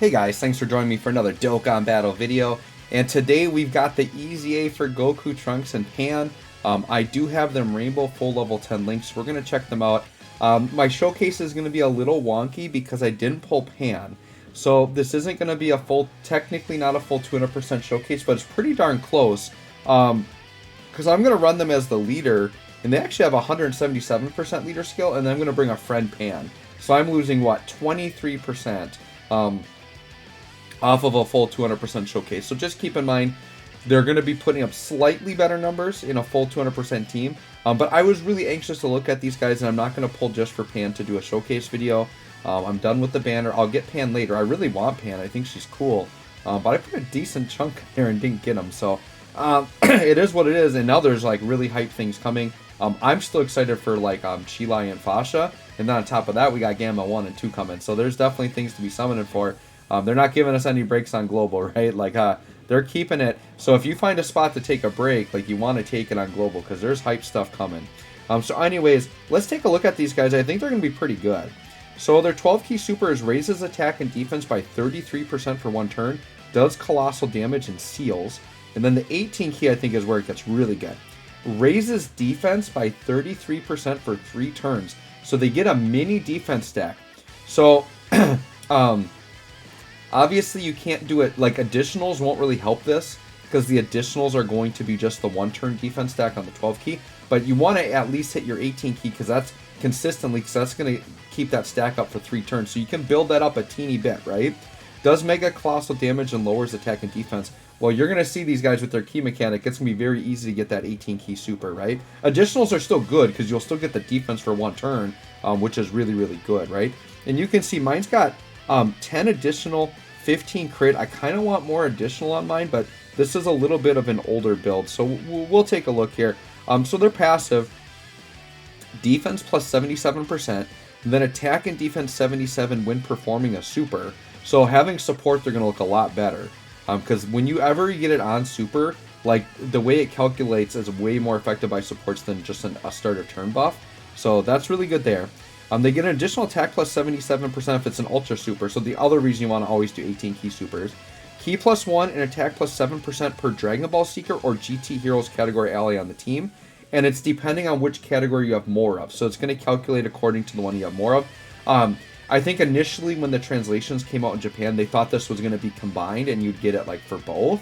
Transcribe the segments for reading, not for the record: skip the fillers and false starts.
Hey guys, thanks for joining me for another Dokkan battle video. And today we've got the Easy A for Goku, Trunks, and Pan. I do have them rainbow full level 10 links. We're going to check them out. My showcase is going to be a little wonky because I didn't pull Pan. So this isn't going to be a full, technically not a full 200% showcase, but it's pretty darn close. Because I'm going to run them as the leader, and they actually have 177% leader skill, and then I'm going to bring a friend Pan. So I'm losing, what, 23%. Off of a full 200% showcase. So just keep in mind, they're going to be putting up slightly better numbers in a full 200% team. But I was really anxious to look at these guys, and I'm not going to pull just for Pan to do a showcase video. I'm done with the banner. I'll get Pan later. I really want Pan. I think she's cool. But I put a decent chunk there and didn't get them. So it is what it is. And now there's like really hype things coming. I'm still excited for like Chilai and Fasha. And then on top of that, we got Gamma 1 and 2 coming. So there's definitely things to be summoning for. They're not giving us any breaks on global, right? Like, they're keeping it. So if you find a spot to take a break, like, you want to take it on global because there's hype stuff coming. So anyways, let's take a look at these guys. I think they're going to be pretty good. So their 12 key super is raises attack and defense by 33% for one turn, does colossal damage and seals. And then the 18 key, I think, is where it gets really good. Raises defense by 33% for 3 turns. So they get a mini defense stack. So, obviously, you can't do it, like, additionals won't really help this, because the additionals are going to be just the one-turn defense stack on the 12 key, but you want to at least hit your 18 key, because that's consistently, because that's going to keep that stack up for 3 turns, so you can build that up a teeny bit, right? Does mega colossal damage and lowers attack and defense. Well, you're going to see these guys with their key mechanic, it's going to be very easy to get that 18 key super, right? Additionals are still good, because you'll still get the defense for 1 turn, which is really, really good, right? And you can see mine's got 10 additional, 15 crit. I kind of want more additional on mine, but this is a little bit of an older build, so we'll take a look here. So they're passive, defense plus 77%, then attack and defense 77 when performing a super. So having support, they're going to look a lot better, because when you ever get it on super, like, the way it calculates is way more effective by supports than just a starter turn buff. So that's really good there. They get an additional attack plus 77% if it's an ultra super. So the other reason you want to always do 18 key supers. Key plus 1 and attack plus 7% per Dragon Ball Seeker or GT Heroes category ally on the team. And it's depending on which category you have more of. So it's going to calculate according to the one you have more of. I think initially when the translations came out in Japan, they thought this was going to be combined and you'd get it like for both.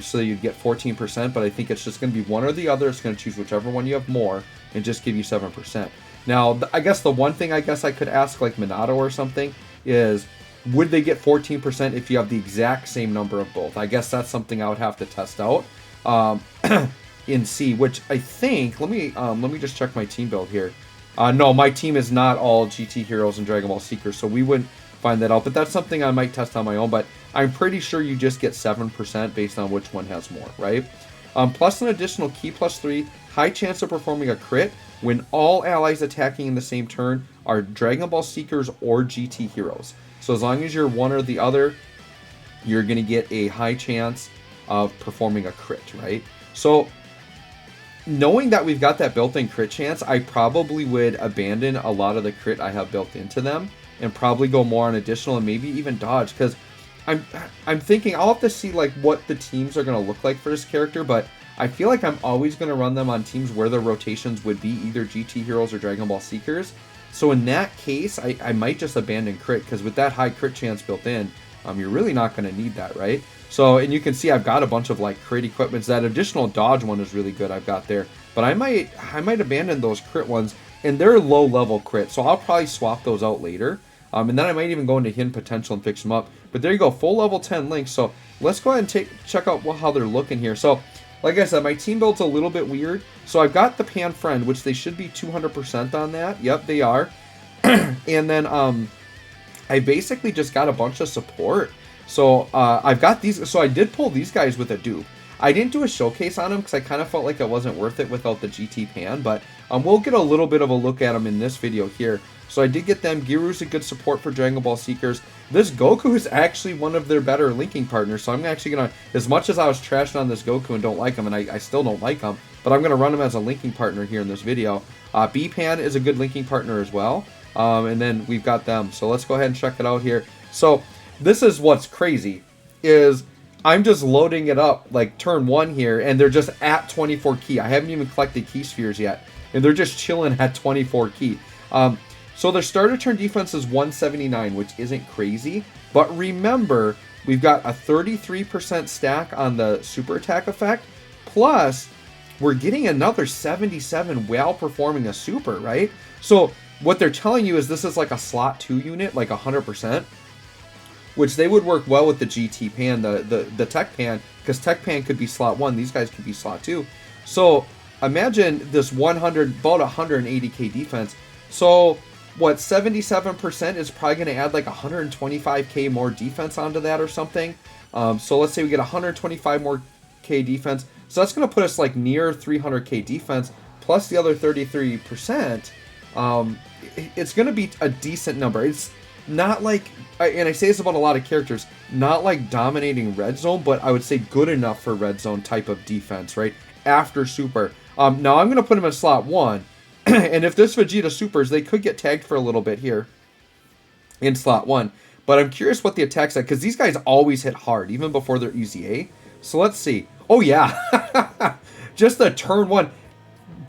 So you'd get 14%, but I think it's just going to be one or the other. It's going to choose whichever one you have more and just give you 7%. Now, I guess the one thing I could ask, like Minato or something, is would they get 14% if you have the exact same number of both? I guess that's something I would have to test out in C, which I think, let me just check my team build here. No, my team is not all GT Heroes and Dragon Ball Seekers, so we wouldn't find that out, but that's something I might test on my own, but I'm pretty sure you just get 7% based on which one has more, right? Plus an additional key plus 3, high chance of performing a crit when all allies attacking in the same turn are Dragon Ball Seekers or GT Heroes. So as long as you're one or the other, you're going to get a high chance of performing a crit, right? So knowing that we've got that built-in crit chance, I probably would abandon a lot of the crit I have built into them and probably go more on additional and maybe even dodge, because I'm thinking I'll have to see like what the teams are going to look like for this character, but I feel like I'm always going to run them on teams where their rotations would be either GT Heroes or Dragon Ball Seekers. So in that case, I might just abandon crit, because with that high crit chance built in, you're really not going to need that, right? So, and you can see I've got a bunch of like crit equipments. That additional dodge one is really good I've got there. But I might abandon those crit ones, and they're low level crit. So I'll probably swap those out later. And then I might even go into hidden potential and fix them up. But there you go, full level 10 links. So let's go ahead and check out how they're looking here. So like I said, my team build's a little bit weird. So I've got the Pan Friend, which they should be 200% on that. Yep, they are. And then I basically just got a bunch of support. So I've got these. So I did pull these guys with a dupe. I didn't do a showcase on them because I kind of felt like it wasn't worth it without the GT Pan. But we'll get a little bit of a look at them in this video here. So I did get them. Giru's a good support for Dragon Ball Seekers. This Goku is actually one of their better linking partners. So I'm actually going to, as much as I was trashing on this Goku and don't like him, and I still don't like him, but I'm going to run him as a linking partner here in this video. B-Pan is a good linking partner as well. And then we've got them. So let's go ahead and check it out here. So this is what's crazy, is I'm just loading it up like turn 1 here, and they're just at 24 key. I haven't even collected key spheres yet, and they're just chilling at 24 key. So their starter turn defense is 179, which isn't crazy. But remember, we've got a 33% stack on the super attack effect, plus we're getting another 77 while performing a super, right? So what they're telling you is this is like a slot 2 unit, like 100%, which they would work well with the GT pan, the tech pan, because tech pan could be slot 1, these guys could be slot 2. So imagine this 100, about 180k defense. So what, 77% is probably going to add like 125k more defense onto that or something. So let's say we get 125 more k defense. So that's going to put us like near 300k defense plus the other 33%. It's going to be a decent number. It's not like, and I say this about a lot of characters, not like dominating red zone, but I would say good enough for red zone type of defense, right? After super. Now I'm going to put him in slot 1. And if this Vegeta supers, they could get tagged for a little bit here in slot 1. But I'm curious what the attack's at, because these guys always hit hard, even before their EZA. So let's see. Oh, yeah. Just a turn 1.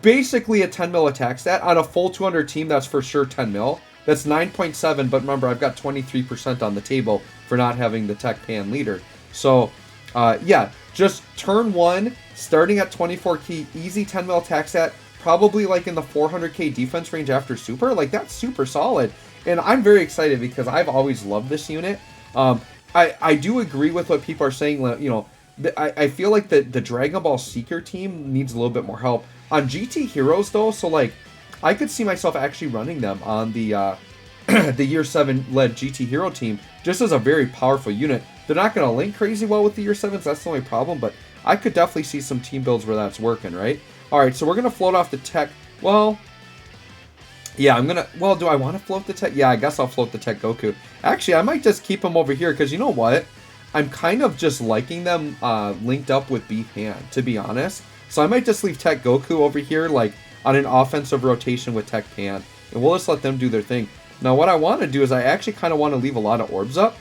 Basically a 10 mil attack stat. On a full 200 team, that's for sure 10 mil. That's 9.7, but remember, I've got 23% on the table for not having the tech pan leader. So, yeah, just turn 1, starting at 24 key, easy 10 mil attack stat. Probably like in the 400k defense range after super. Like, that's super solid. And I'm very excited because I've always loved this unit. I do agree with what people are saying. You know, I feel like the Dragon Ball Seeker team needs a little bit more help. On GT Heroes, though, so like, I could see myself actually running them on the the Year 7 led GT Hero team just as a very powerful unit. They're not going to link crazy well with the Year 7s. That's the only problem. But I could definitely see some team builds where that's working, right? Alright, so we're going to float off the tech. Well, yeah, I'm going to... Well, do I want to float the tech? Yeah, I guess I'll float the tech Goku. Actually, I might just keep them over here, because you know what? I'm kind of just liking them linked up with B-Pan, to be honest. So I might just leave tech Goku over here, like, on an offensive rotation with tech Pan. And we'll just let them do their thing. Now, what I want to do is I actually kind of want to leave a lot of orbs up.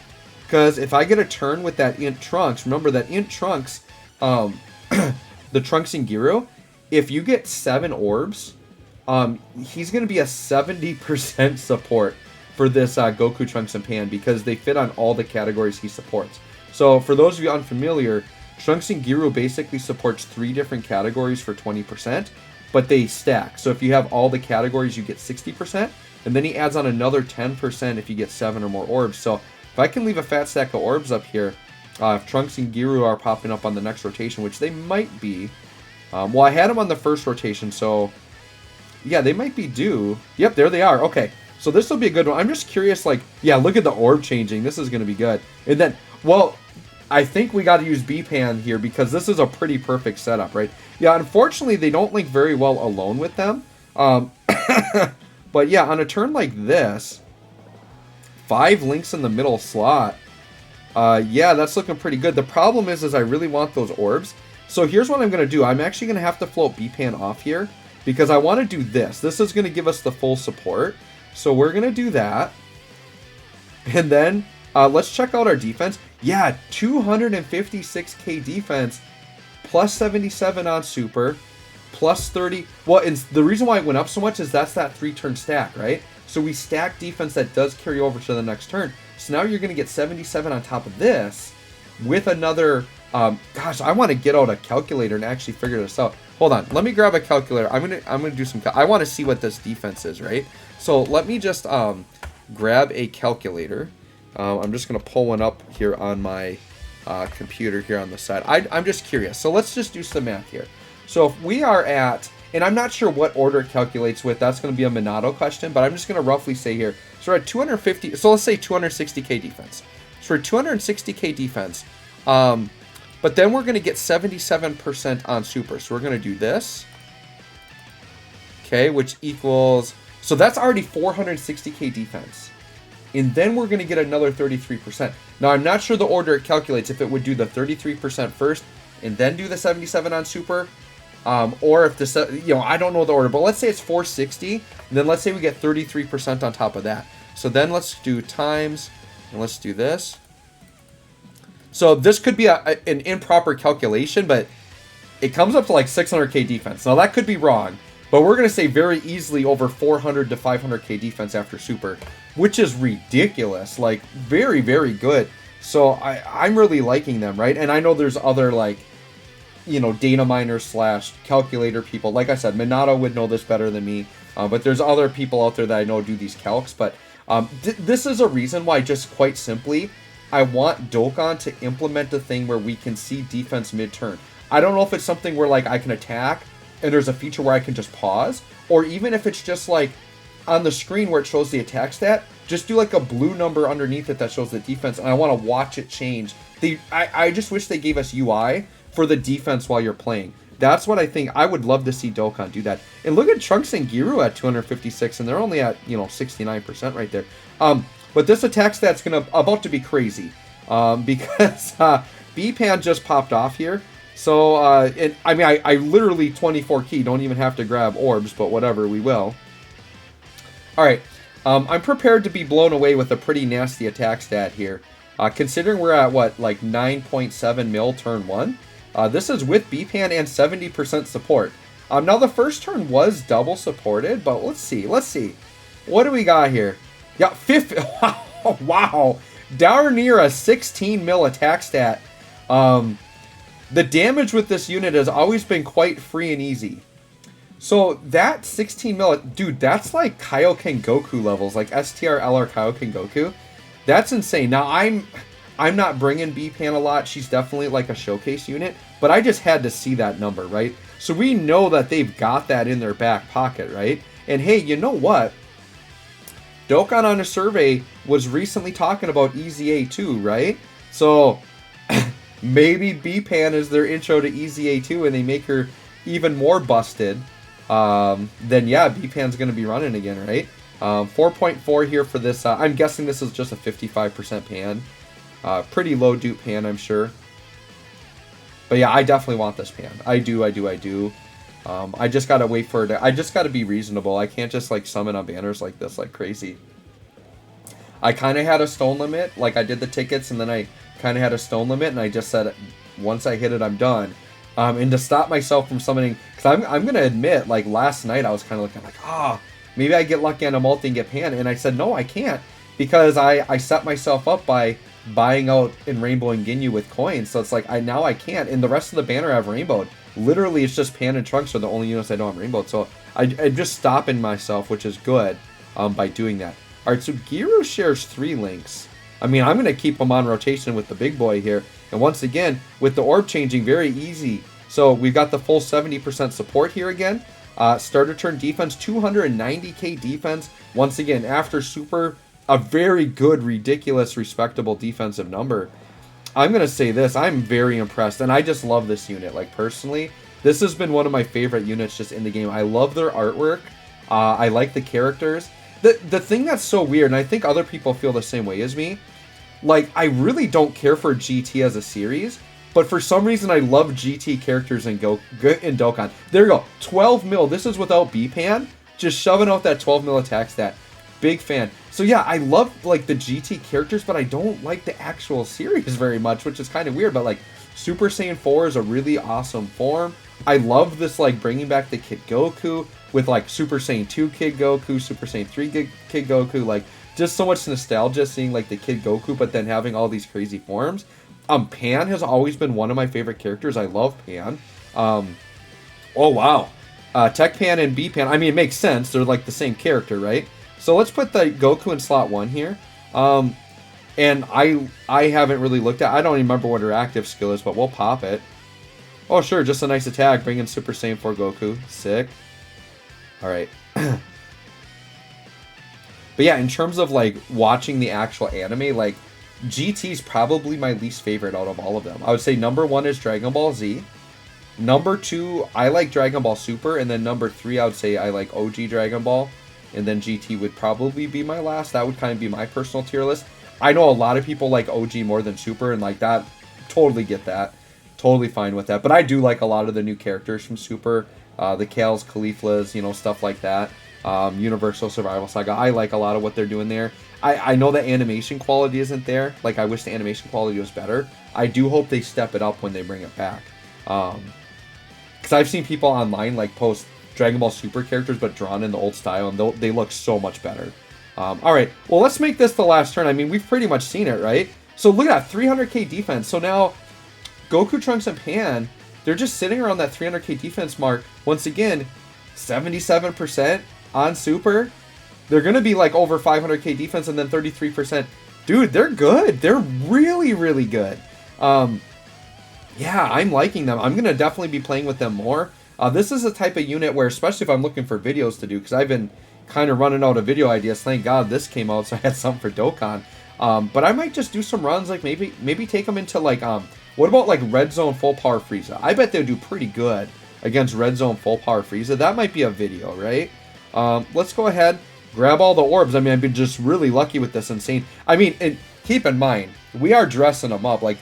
Because if I get a turn with that Int Trunks, remember that Int Trunks, the Trunks and Gyro... If you get 7 orbs, he's going to be a 70% support for this Goku, Trunks, and Pan because they fit on all the categories he supports. So for those of you unfamiliar, Trunks and Gyro basically supports 3 different categories for 20%, but they stack. So if you have all the categories, you get 60%, and then he adds on another 10% if you get 7 or more orbs. So if I can leave a fat stack of orbs up here, if Trunks and Gyro are popping up on the next rotation, which they might be... well, I had them on the first rotation, so yeah, they might be due. Yep, there they are. Okay, so this will be a good one. I'm just curious, like, yeah, look at the orb changing. This is going to be good. And then, well, I think we got to use B-Pan here because this is a pretty perfect setup, right? Yeah, unfortunately, they don't link very well alone with them. But yeah, on a turn like this, 5 links in the middle slot. Yeah, that's looking pretty good. The problem is I really want those orbs. So here's what I'm going to do. I'm actually going to have to float B-Pan off here because I want to do this. This is going to give us the full support. So we're going to do that. And then let's check out our defense. Yeah, 256k defense, plus 77 on super, plus 30. Well, and the reason why it went up so much is that's that 3-turn stack, right? So we stack defense that does carry over to the next turn. So now you're going to get 77 on top of this with another... gosh, I want to get out a calculator and actually figure this out. Hold on, let me grab a calculator. I'm gonna do some. I want to see what this defense is, right? So let me just grab a calculator. I'm just gonna pull one up here on my computer here on the side. I'm just curious. So let's just do some math here. So if we are at, and I'm not sure what order it calculates with. That's gonna be a Minato question, but I'm just gonna roughly say here. So we're at 250. So let's say 260k defense. So we're 260k defense. But then we're going to get 77% on super. So we're going to do this. Okay, which equals... So that's already 460k defense. And then we're going to get another 33%. Now, I'm not sure the order it calculates, if it would do the 33% first and then do the 77 on super. Or if the... You know, I don't know the order. But let's say it's 460. And then let's say we get 33% on top of that. So then let's do times... And let's do this. So this could be an improper calculation, but it comes up to like 600k defense. Now that could be wrong, but we're going to say very easily over 400 to 500k defense after super, which is ridiculous. Like very, very good. So I'm really liking them, right? And I know there's other like, you know, data miners slash calculator people. Like I said, Minato would know this better than me, but there's other people out there that I know do these calcs. But this is a reason why, just quite simply, I want Dokkan to implement a thing where we can see defense mid-turn. I don't know if it's something where like I can attack and there's a feature where I can just pause, or even if it's just like on the screen where it shows the attack stat, just do like a blue number underneath it that shows the defense, and I want to watch it change. I just wish they gave us UI for the defense while you're playing. That's what I think. I would love to see Dokkan do that. And look at Trunks and Giru at 256, and they're only at, you know, 69% right there. But this attack stat's about to be crazy, because B-Pan just popped off here. So, I mean, I literally 24 key, don't even have to grab orbs, but whatever, we will. Alright, I'm prepared to be blown away with a pretty nasty attack stat here. Considering we're at, what, like 9.7 mil turn 1? This is with B-Pan and 70% support. Now, the first turn was double supported, but let's see. What do we got here? Yeah, 50. Wow. Down near a 16 mil attack stat. The damage with this unit has always been quite free and easy. So that 16 mil, dude, that's like Kaioken Goku levels, like STR LR Kaioken Goku. That's insane. Now, I'm not bringing B-Pan a lot. She's definitely like a showcase unit, but I just had to see that number, right? So we know that they've got that in their back pocket, right? And hey, you know what? Dokkan on a survey was recently talking about Easy A2, right? So maybe B-Pan is their intro to Easy A2 and they make her even more busted. Then yeah, B-Pan's going to be running again, right? 4.4 here for this. I'm guessing this is just a 55% pan. Pretty low dupe pan, I'm sure. But yeah, I definitely want this pan. I do. I just gotta wait for it. I just gotta be reasonable. I can't just like summon on banners like this like crazy. I kind of had a stone limit. Like I did the tickets and then I kind of had a stone limit and I just said once I hit it, I'm done. And to stop myself from summoning, because I'm gonna admit, like last night I was kind of looking like, maybe I get lucky on a multi and get pan, and I said no, I can't, because I set myself up by buying out in Rainbow and Ginyu with coins, so it's like now I can't, and the rest of the banner I have rainbowed. Literally, it's just Pan and Trunks are the only units I don't have rainbowed, so I'm just stopping myself, which is good, by doing that. Alright, so Giru shares 3 links. I mean, I'm going to keep him on rotation with the big boy here, and once again, with the orb changing, very easy. So we've got the full 70% support here again. Starter turn defense, 290k defense. Once again, after super, a very good, ridiculous, respectable defensive number. I'm going to say this, I'm very impressed, and I just love this unit. Like, personally, this has been one of my favorite units just in the game. I love their artwork. I like the characters. The thing that's so weird, and I think other people feel the same way as me, like, I really don't care for GT as a series, but for some reason I love GT characters in Dokkan. There you go, 12 mil. This is without B-Pan, just shoving out that 12 mil attack stat. Big fan. So yeah, I love like the GT characters, but I don't like the actual series very much, which is kind of weird. But like Super Saiyan 4 is a really awesome form. I love this, like bringing back the Kid Goku with like Super Saiyan 2 Kid Goku, Super Saiyan 3 Kid Goku, like just so much nostalgia seeing like the Kid Goku, but then having all these crazy forms. Pan has always been one of my favorite characters. I love Pan. Oh wow. Tech Pan and B Pan, I mean, it makes sense. They're like the same character, right? So let's put the Goku in slot 1 here. And I haven't really looked at, I don't even remember what her active skill is, but we'll pop it. Oh sure, just a nice attack, bring in Super Saiyan 4 Goku. Sick. Alright. But yeah, in terms of like watching the actual anime, like GT's probably my least favorite out of all of them. I would say number 1 is Dragon Ball Z. Number 2, I like Dragon Ball Super, and then number 3, I would say I like OG Dragon Ball. And then GT would probably be my last. That would kind of be my personal tier list. I know a lot of people like OG more than Super, and like that, totally get that. Totally fine with that. But I do like a lot of the new characters from Super. The Kales, Cauliflas, you know, stuff like that. Universal Survival Saga. I like a lot of what they're doing there. I know the animation quality isn't there. Like, I wish the animation quality was better. I do hope they step it up when they bring it back. Because I've seen people online, like, post Dragon Ball Super characters, but drawn in the old style, and they look so much better. Alright, well, let's make this the last turn. I mean, we've pretty much seen it, right? So look at that, 300k defense. So now, Goku, Trunks, and Pan, they're just sitting around that 300k defense mark. Once again, 77% on Super. They're going to be like over 500k defense and then 33%. Dude, they're good. They're really, really good. Yeah, I'm liking them. I'm going to definitely be playing with them more. This is a type of unit where, especially if I'm looking for videos to do, because I've been kind of running out of video ideas. Thank God this came out, so I had something for Dokkan. But I might just do some runs, like maybe take them into like, what about like Red Zone Full Power Frieza? I bet they'll do pretty good against Red Zone Full Power Frieza. That might be a video, right? Let's go ahead, grab all the orbs. I mean, I've been just really lucky with this insane. I mean, and keep in mind, we are dressing them up. Like,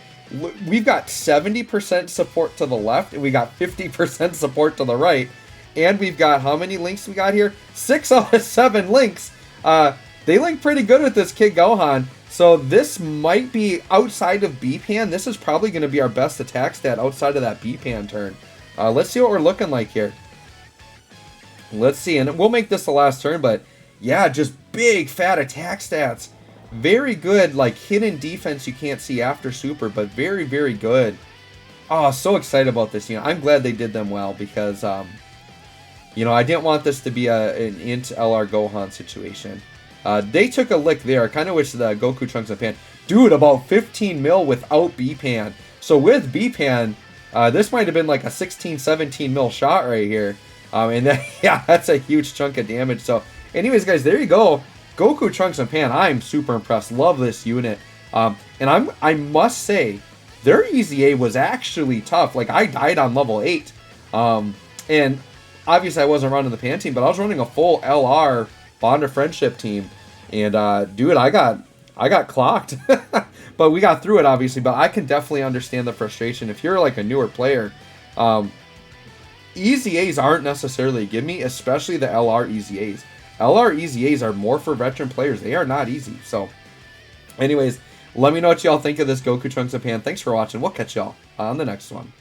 we've got 70% support to the left, and we got 50% support to the right. And we've got, how many links we got here? 6 out of 7 links. They link pretty good with this Kid Gohan. So this might be, outside of B-Pan, this is probably going to be our best attack stat outside of that B-Pan turn. Let's see what we're looking like here. Let's see, and we'll make this the last turn, but yeah, just big, fat attack stats. Very good, like, hidden defense you can't see after Super, but very, very good. Oh, so excited about this. You know, I'm glad they did them well because, you know, I didn't want this to be an int LR Gohan situation. They took a lick there. I kind of wish the Goku, Trunks, and Pan. Dude, about 15 mil without B-Pan. So with B-Pan, this might have been like a 16, 17 mil shot right here. And then, yeah, that's a huge chunk of damage. So, anyways, guys, there you go. Goku, Trunks, and Pan, I'm super impressed. Love this unit. And I must say, their EZA was actually tough. Like, I died on level 8. And obviously I wasn't running the Pan team, but I was running a full LR Bond of Friendship team. And, dude, I got clocked. But we got through it, obviously. But I can definitely understand the frustration. If you're, like, a newer player, EZAs aren't necessarily a gimme, especially the LR EZAs. LR EZAs are more for veteran players. They are not easy. So, anyways, let me know what y'all think of this Goku, Trunks, and Pan. Thanks for watching. We'll catch y'all on the next one.